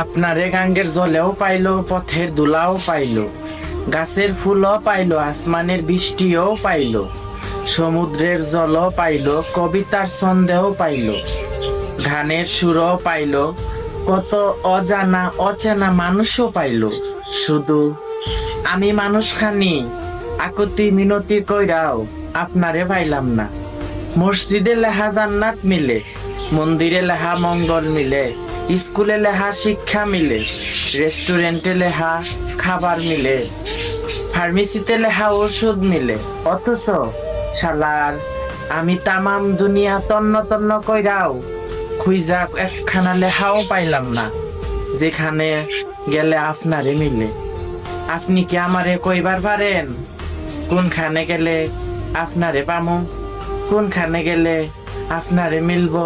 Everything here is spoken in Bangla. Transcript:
আপনারে গাঙ্গের জলেও পাইলো, পথের ধুলাও পাইলো, গাছের ফুলও পাইলো, আসমানের বৃষ্টিও পাইলো, সমুদ্রের জলও পাইলো, কবিতার ছন্দেও পাইলো, গানের সুরও পাইলো, কত অজানা অচেনা মানুষও পাইলো। শুধু আমি মানুষখানি আকুতি মিনতি কইরাও আপনারে পাইলাম না। মসজিদে লেহা জান্নাত মিলে, মন্দিরে লেহা মঙ্গল মিলে, স্কুলে লেহা শিক্ষা মিলে, রেস্টুরেন্টে লেহা খাবার মিলে, ফার্মেসিতে লেহা ওষুধ মিলে, অথচ শালার আমি তামাম দুনিয়া তন্ন তন্ন কইরাও খুইজা একখানা লেহাও পাইলাম না যেখানে গেলে আপনারে মিলে। আপনি কি আমারে কইবার পারেন কোনখানে গেলে আপনারে পামু, কোনখানে গেলে আপনারে মিলবো?